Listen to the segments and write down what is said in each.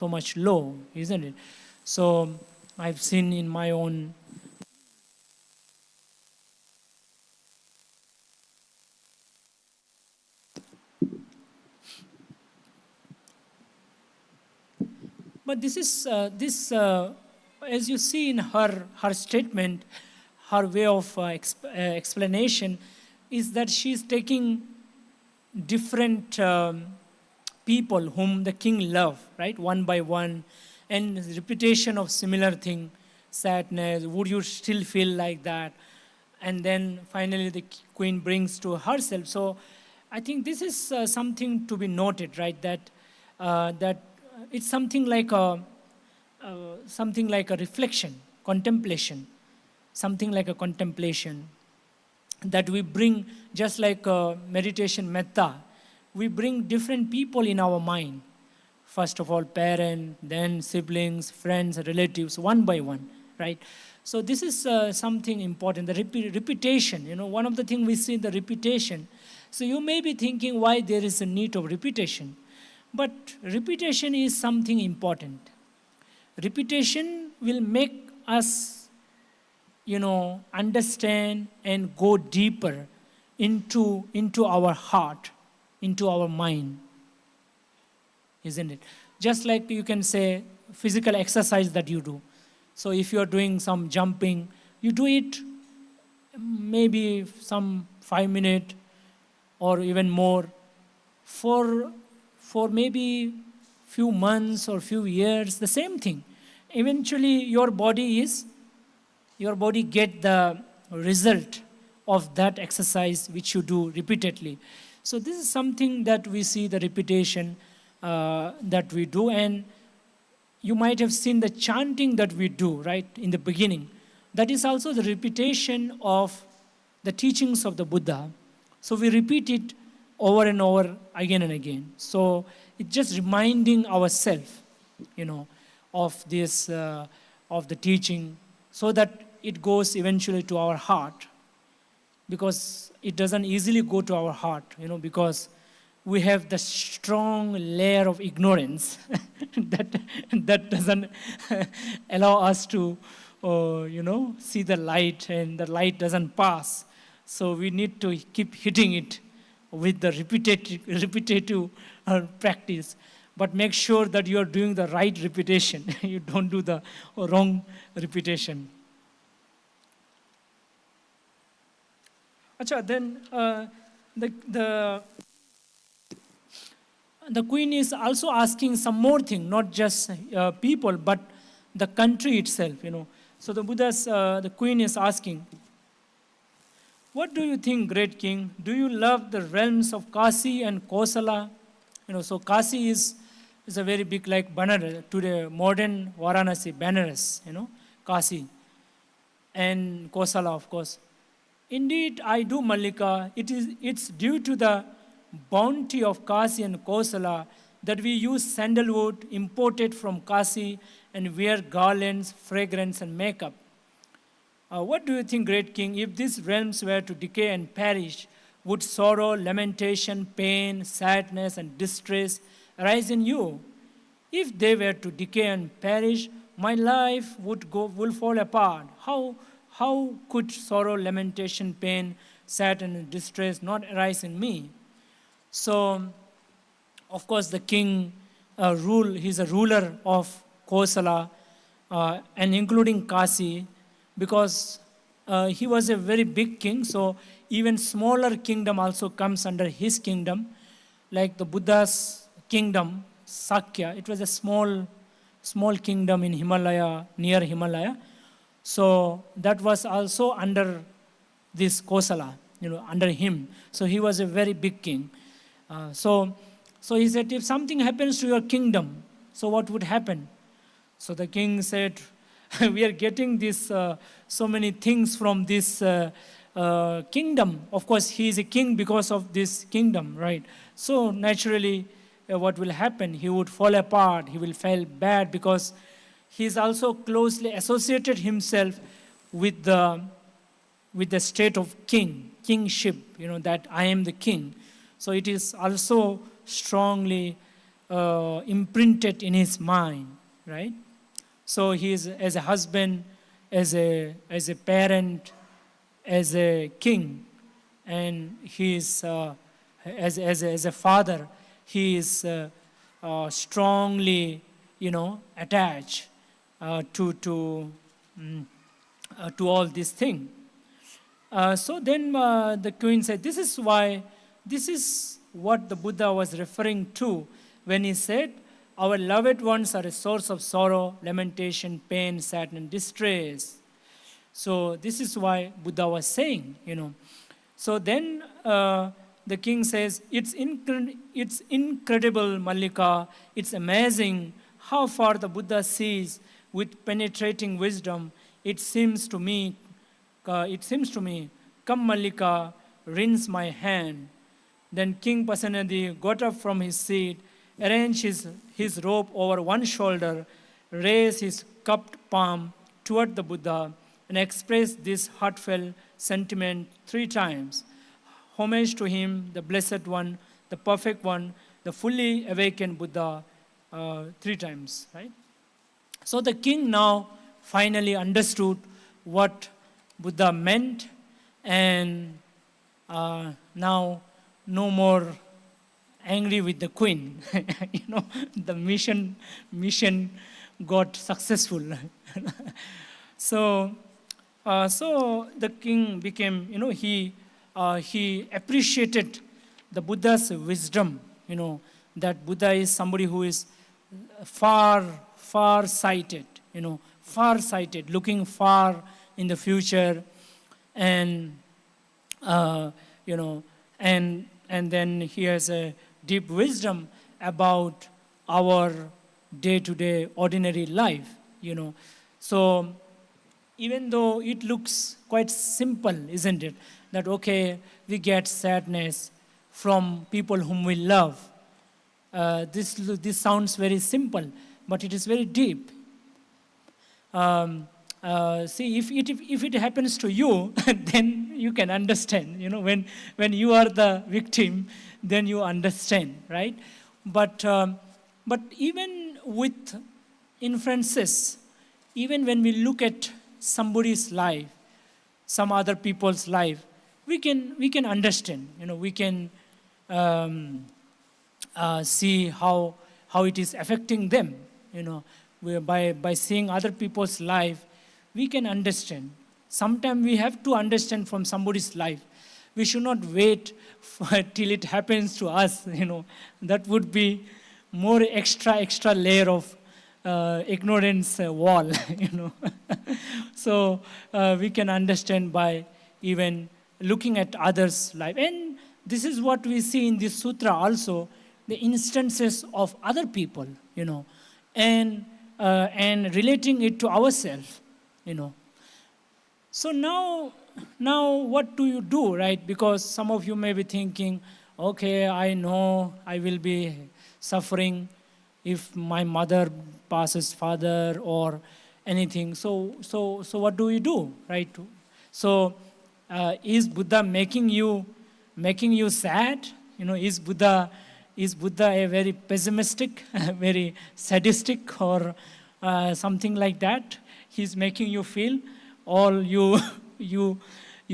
so much low, isn't it? So I've seen in my own. But as you see in her statement, her way of explanation is that she's taking different people whom the king love, right, one by one, and repetition of similar thing, sadness. Would you still feel like that? And then finally the queen brings to herself. So I think this is something to be noted, right? That it's something like a reflection, contemplation, something like a contemplation that we bring, just like meditation metta. We bring different people in our mind. First of all, parent, then siblings, friends, relatives, one by one, right? So this is something important. The repetition, one of the things we see, the repetition. So you may be thinking why there is a need of repetition. But repetition is something important. Repetition will make us, understand and go deeper into our heart, into our mind, isn't it? Just like you can say physical exercise that you do. So if you are doing some jumping, you do it maybe some 5 minutes or even more for maybe few months or few years, the same thing. Eventually your body get the result of that exercise which you do repeatedly. So this is something that we see, the repetition that we do. And you might have seen the chanting that we do, right, in the beginning. That is also the repetition of the teachings of the Buddha. So we repeat it over and over, again and again. So it's just reminding ourselves, of this, of the teaching, so that it goes eventually to our heart. Because it doesn't easily go to our heart, because we have the strong layer of ignorance that doesn't allow us to, see the light, and the light doesn't pass. So we need to keep hitting it with the repetitive practice. But make sure that you are doing the right repetition. You don't do the wrong repetition. Acha, then the queen is also asking some more thing, not just people, but the country itself. So the queen is asking, "What do you think, great king? Do you love the realms of Kasi and Kosala?" So Kasi is a very big, like Banaras, today modern Varanasi, Banaras, Kasi, and Kosala, of course. "Indeed, I do, Mallika. It's due to the bounty of Kasi and Kosala that we use sandalwood imported from Kasi and wear garlands, fragrance, and makeup. What do you think, great king? If these realms were to decay and perish, would sorrow, lamentation, pain, sadness, and distress arise in you? If they were to decay and perish, my life will fall apart. How could sorrow, lamentation, pain, sadness, and distress not arise in me?" So, of course, the king he's a ruler of Kosala, and including Kasi, because he was a very big king. So even smaller kingdom also comes under his kingdom, like the Buddha's kingdom, Sakya. It was a small kingdom in Himalaya, near Himalaya. So that was also under this Kosala, under him. So he was a very big king. So he said, "If something happens to your kingdom, so what would happen?" So the king said, "We are getting this so many things from this kingdom. Of course, he is a king because of this kingdom, right? So naturally, what will happen? He would fall apart. He will feel bad because he is also closely associated himself with the state of kingship. That I am the king. So it is also strongly imprinted in his mind, right? So he is as a husband, as a parent, as a king, and he is as a father. He is strongly, attached to all these things. So then the queen said, this is what the Buddha was referring to when he said, our loved ones are a source of sorrow, lamentation, pain, sadness, and distress. So this is why Buddha was saying, So then the king says, it's incredible, Mallika. It's amazing how far the Buddha sees with penetrating wisdom. It seems to me, come Mallika, rinse my hand. Then King Pasenadi got up from his seat, arranged his robe over one shoulder, raised his cupped palm toward the Buddha, and expressed this heartfelt sentiment 3 times. Homage to him, the Blessed One, the Perfect One, the fully awakened Buddha, 3 times, right? So the king now finally understood what Buddha meant, and now no more angry with the queen. The mission got successful. So the king became, he appreciated the Buddha's wisdom, that Buddha is somebody who is far sighted, looking far in the future, and and then he has a deep wisdom about our day-to-day ordinary life, So even though it looks quite simple, isn't it? That, okay, we get sadness from people whom we love. This sounds very simple, but it is very deep. See, if it happens to you, then you can understand. When you are the victim, then you understand, right? But even with inferences, even when we look at somebody's life, some other people's life, we can understand. We can see how it is affecting them. By seeing other people's life, we can understand. Sometimes we have to understand from somebody's life. We should not wait till it happens to us. That would be more extra layer of ignorance wall. So we can understand by even looking at others' life. And this is what we see in this sutra also, the instances of other people, and relating it to ourselves, So now what do you do, right? Because some of you may be thinking, okay, I know I will be suffering if my mother passes father or anything. So what do you do, right? So is Buddha making you sad? Is Buddha a very pessimistic, very sadistic, or something like that? He's making you feel all you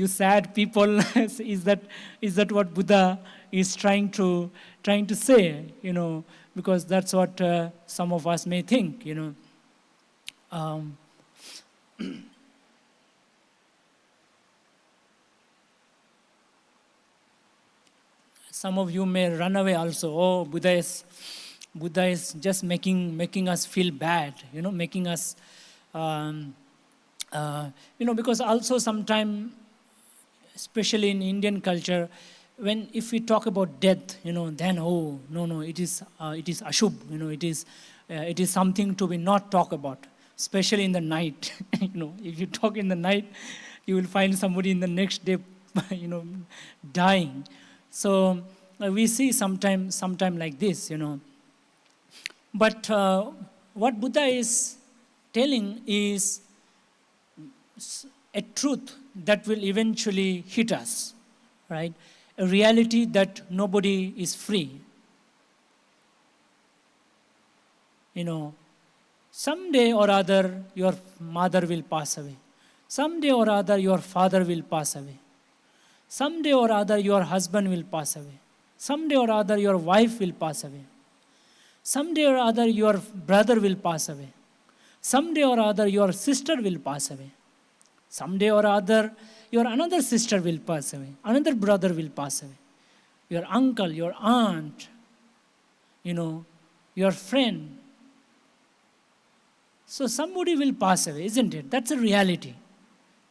sad people. Is that what Buddha is trying to say? Because that's what some of us may think. Some of you may run away also. Oh, Buddha is just making us feel bad, making us, because also sometimes, especially in Indian culture, if we talk about death, then no, it is ashubh, it is something to be not talk about, especially in the night. If you talk in the night, you will find somebody in the next day, dying. So we see sometime like this, But what Buddha is telling is a truth that will eventually hit us, right? A reality that nobody is free. you know, someday or other your mother will pass away. Someday or other your father will pass away. Someday or other your husband will pass away. Someday or other your wife will pass away. Someday or other your brother will pass away. Someday or other your sister will pass away. Someday or other your another sister will pass away. Another brother will pass away. Your uncle, your aunt, your friend. So somebody will pass away, isn't it? That's a reality.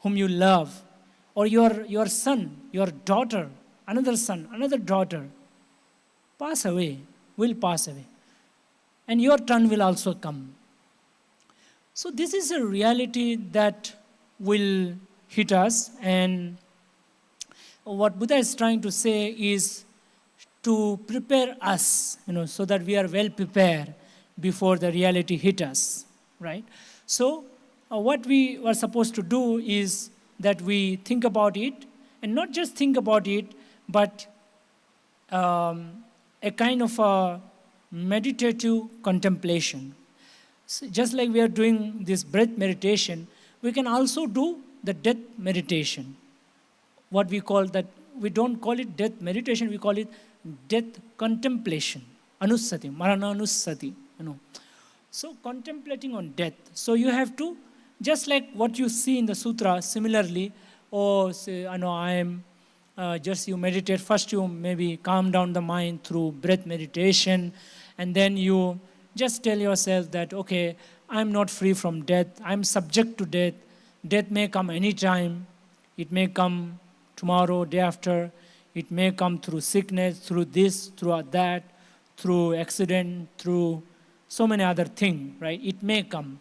Whom you love. Or your son, your daughter, another son, another daughter. Pass away, will pass away. And your turn will also come. So this is a reality that will hit us. And what Buddha is trying to say is to prepare us, so that we are well prepared before the reality hit us, right? So what we are supposed to do is that we think about it, and not just think about it, but a kind of a meditative contemplation. So just like we are doing this breath meditation, we can also do the death meditation. What we call that, we don't call it death meditation, we call it death contemplation. Anussati, marana anussati. So contemplating on death. So you have to, just like what you see in the sutra, similarly, say, you meditate. First you maybe calm down the mind through breath meditation, and then you just tell yourself that, okay, I'm not free from death. I'm subject to death. Death may come anytime. It may come tomorrow, day after. It may come through sickness, through this, through that, through accident, through so many other things, right? It may come.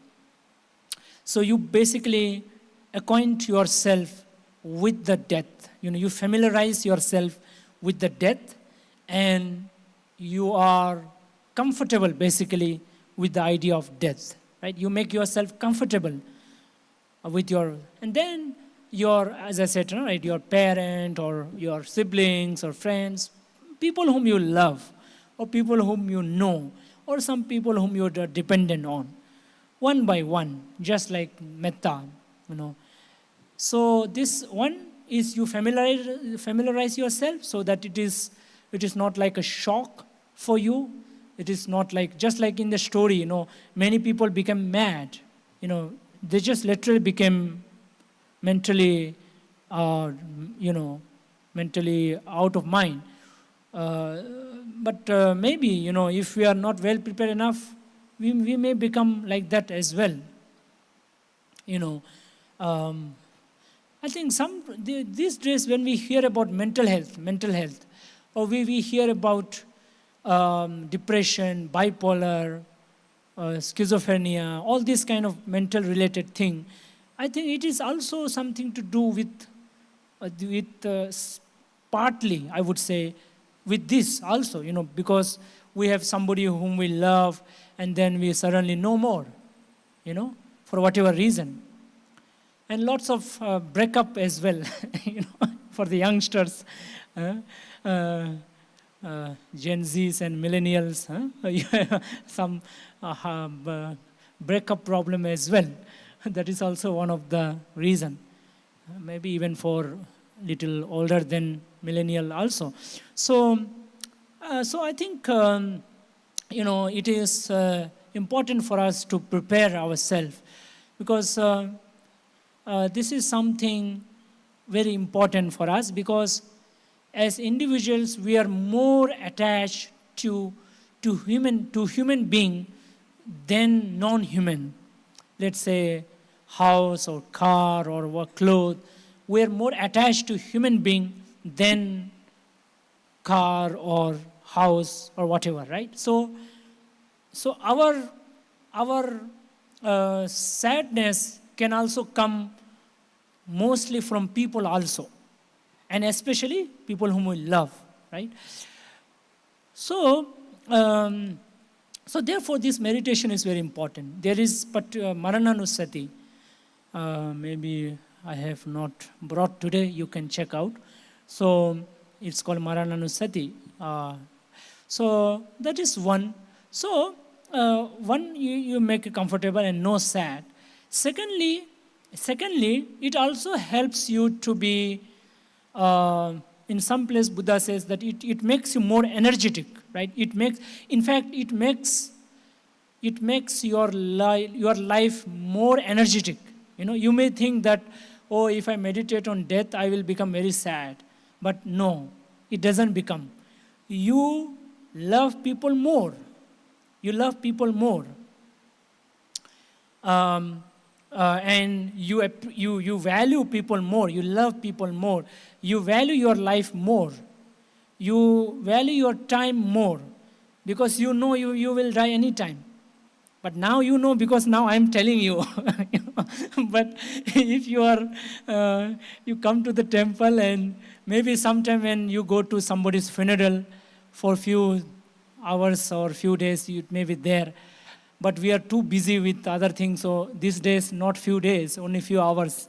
So you basically acquaint yourself with the death. You familiarize yourself with the death, and you are comfortable basically with the idea of death, right? You make yourself comfortable with and then as I said, right, your parent or your siblings or friends, people whom you love, or people whom you know, or some people whom you are dependent on, one by one, just like metta, So this one is you familiarize yourself so that it is not like a shock for you. It is not like, just like in the story, many people become mad. They just literally became mentally out of mind. But maybe, if we are not well prepared enough, we may become like that as well. I think these days when we hear about mental health, or we hear about depression, bipolar, schizophrenia, all this kind of mental related thing, I think it is also something to do with partly, I would say, with this also, because we have somebody whom we love, and then we suddenly no more, for whatever reason. And lots of breakup as well, for the youngsters, Gen Zs and millennials, some breakup problem as well. That is also one of the reason. Maybe even for little older than millennial also. So I think, it is important for us to prepare ourselves, because this is something very important for us, because as individuals we are more attached to human being than non-human. Let's say house or car or clothes. We are more attached to human being than car or house or whatever, right? So our sadness can also come mostly from people also, and especially people whom we love, right? So therefore this meditation is very important. There is Marananusati, maybe I have not brought today, you can check out. So it's called Marananusati. So that is one. So one, you make it comfortable and no sad. Secondly, it also helps you to be, in some place Buddha says that it makes you more energetic, right? In fact, it makes your life more energetic. You may think that, oh, if I meditate on death, I will become very sad. But no, it doesn't become. You love people more. You love people more. And you value people more. You love people more. You value your life more. You value your time more. Because you know you will die anytime. But now you know because now I'm telling you. But if you come to the temple and maybe sometime when you go to somebody's funeral for a few hours or few days, you may be there. But we are too busy with other things. So these days, not few days, only few hours.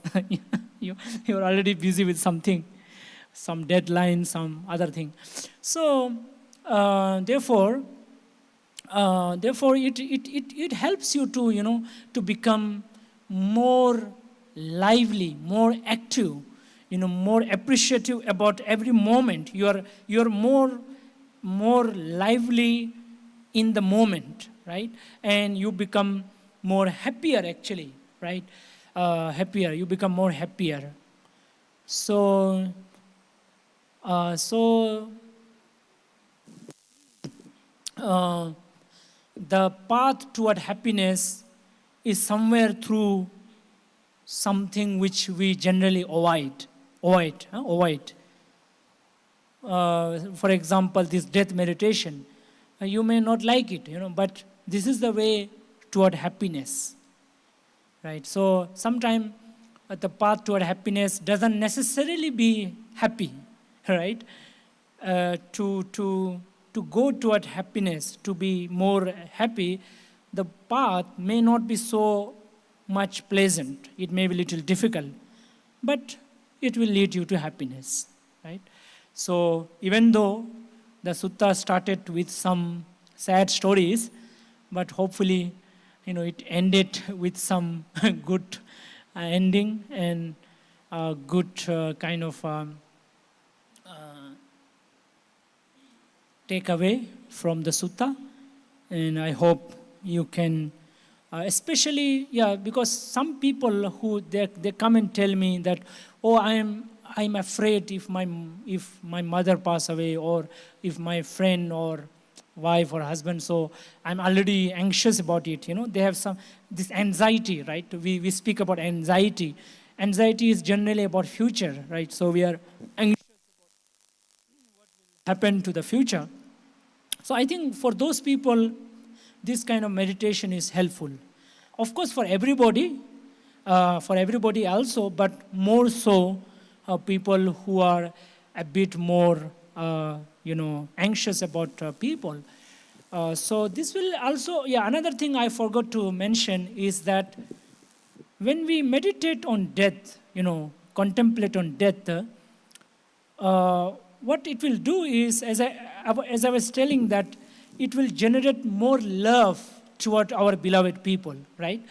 You're already busy with something, some deadline, some other thing. So therefore, it helps you to become more lively, more active, more appreciative about every moment. You're more lively in the moment, right? And you become more happier actually, right? Happier. You become more happier. So the path toward happiness is somewhere through something which we generally avoid. For example, this death meditation. You may not like it, but this is the way toward happiness, right? So sometimes the path toward happiness doesn't necessarily be happy, right? To go toward happiness, to be more happy, the path may not be so much pleasant. It may be a little difficult, but it will lead you to happiness, right? So even though the sutta started with some sad stories, but hopefully, it ended with some good ending and good kind of take away from the sutta. And I hope you can, especially, because some people who they come and tell me that, oh, I'm afraid if my mother pass away, or if my friend or wife or husband, so I'm already anxious about it. They have this anxiety, right? We speak about anxiety. Anxiety is generally about future, right? So we are anxious about what will happen to the future. So I think for those people, this kind of meditation is helpful. Of course, for everybody also, but more so people who are a bit more, anxious about people. So this will also, another thing I forgot to mention is that when we meditate on death, contemplate on death, what it will do is, as I was telling, that it will generate more love toward our beloved people, right?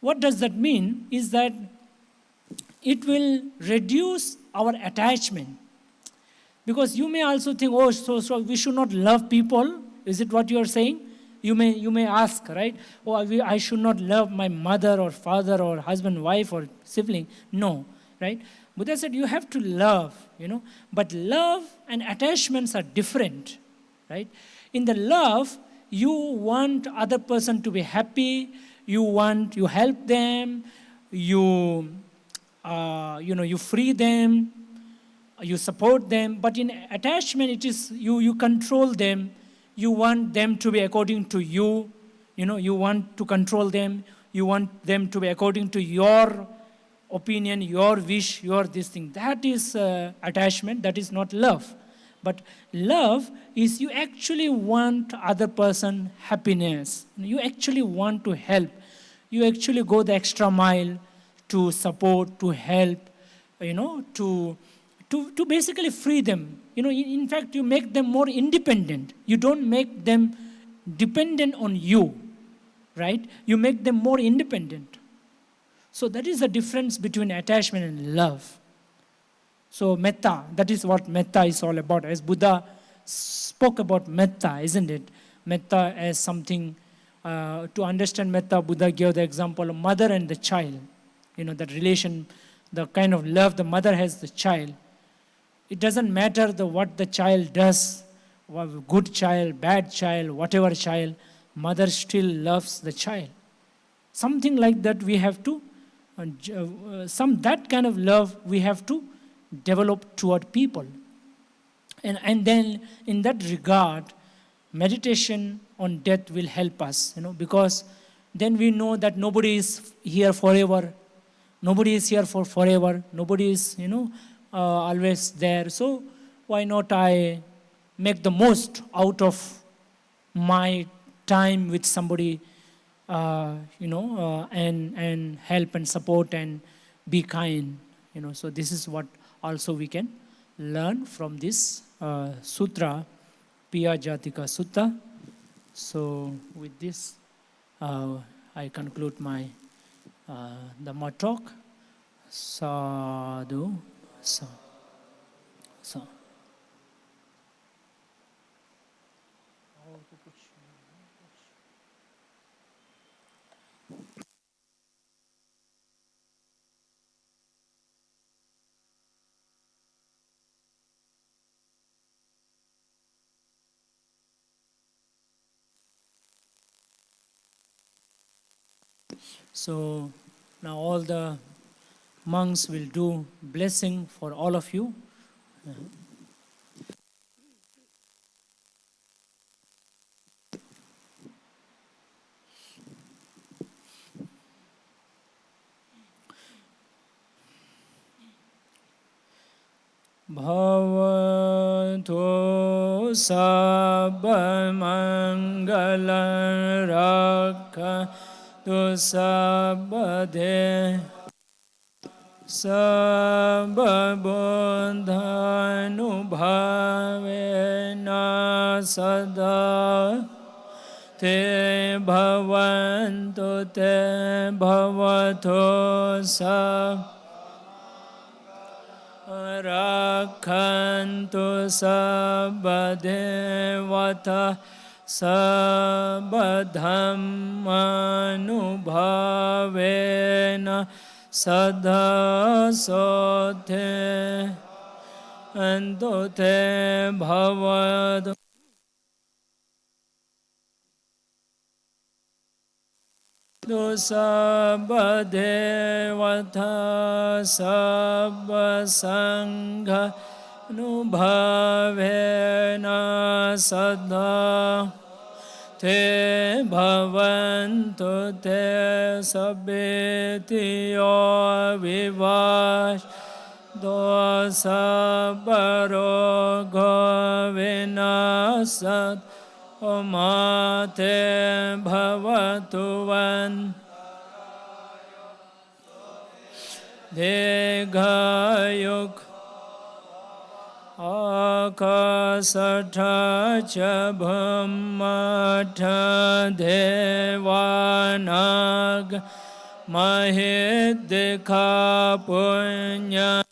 What does that mean? Is that it will reduce our attachment. Because you may also think, oh, so we should not love people. Is it what you are saying? You may ask, right? Oh, I should not love my mother or father or husband, wife or sibling. No, right? Buddha said you have to love, but love and attachments are different, right? In the love, you want other person to be happy, you help them, you free them, you support them. But in attachment, it is you control them. You want them to be according to you. You want to control them. You want them to be according to your opinion, your wish, your this thing. That is attachment. That is not love. But love is you actually want other person happiness. You actually want to help. You actually go the extra mile to support, to help, to basically free them. In fact, you make them more independent. You don't make them dependent on you. right? You make them more independent. So that is the difference between attachment and love. So metta, that is what metta is all about. As Buddha spoke about metta, isn't it? Metta as something, to understand metta, Buddha gave the example of mother and the child. That relation, the kind of love the mother has the child. It doesn't matter what the child does, good child, bad child, whatever child, mother still loves the child. Something like that we have to, that kind of love we have to develop toward people. And then in that regard, meditation on death will help us, because then we know that nobody is here forever. Nobody is here for forever. Nobody is, always there. So why not I make the most out of my time with somebody, and help and support and be kind. So this is what also we can learn from this sutra, Piya Jatika Sutta. So with this, I conclude my Dhamma talk. Sadhu, sadhu, sadhu. So now all the monks will do blessing for all of you. Bhavato sabba mangala rakha tu sabba de sabba bodhanubhavena sada te bhavantu te bhavato sabba Rakhantu sabba devata sabba dhammanubhavena sada sote antu te bhavadu sabba devata sabba sangha nubhavena sada te bhavantu te sabbetiyo vivash do sabba rogo vinasat Omate bhavatuvan Degayuk Akasatha cha bhammatha devanag Mahidika punya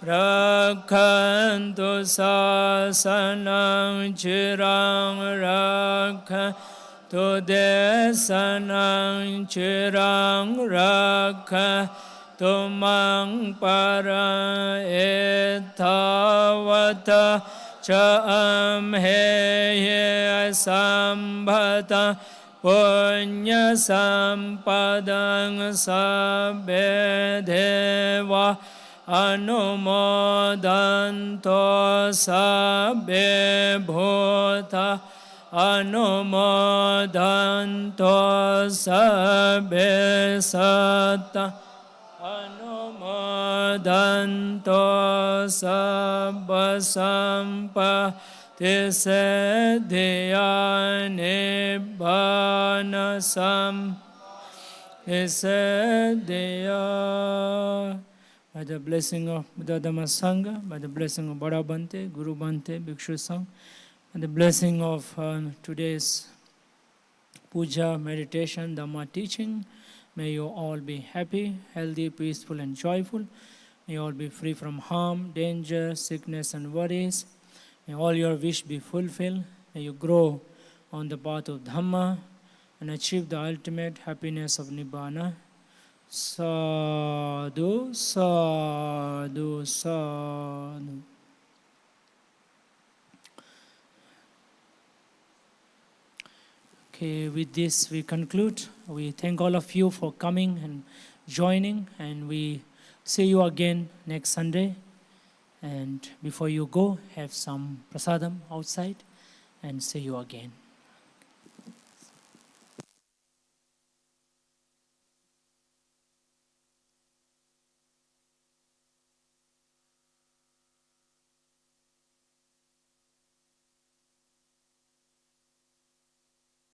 Rakhantu sasanang chirang rakhantu desanang chirang rakhantu mang para etavata cha amheye sambhata punya sampadang sabbe deva Anumodanto sabbe bhuta Anumodanto sabbe satta Anumodanto sabba sampati siddhya nibbana siddhya. By the blessing of Buddha Dhamma Sangha, by the blessing of Bada Bante, Guru Bante, Bhikshu Sangha, And the blessing of today's puja, meditation, Dhamma teaching, may you all be happy, healthy, peaceful, and joyful. May you all be free from harm, danger, sickness, and worries. May all your wish be fulfilled. May you grow on the path of Dhamma and achieve the ultimate happiness of Nibbana. Sadhu, sadhu, sadhu. Okay, with this we conclude. We thank all of you for coming and joining, and we see you again next Sunday. And before you go, have some prasadam outside, and see you again.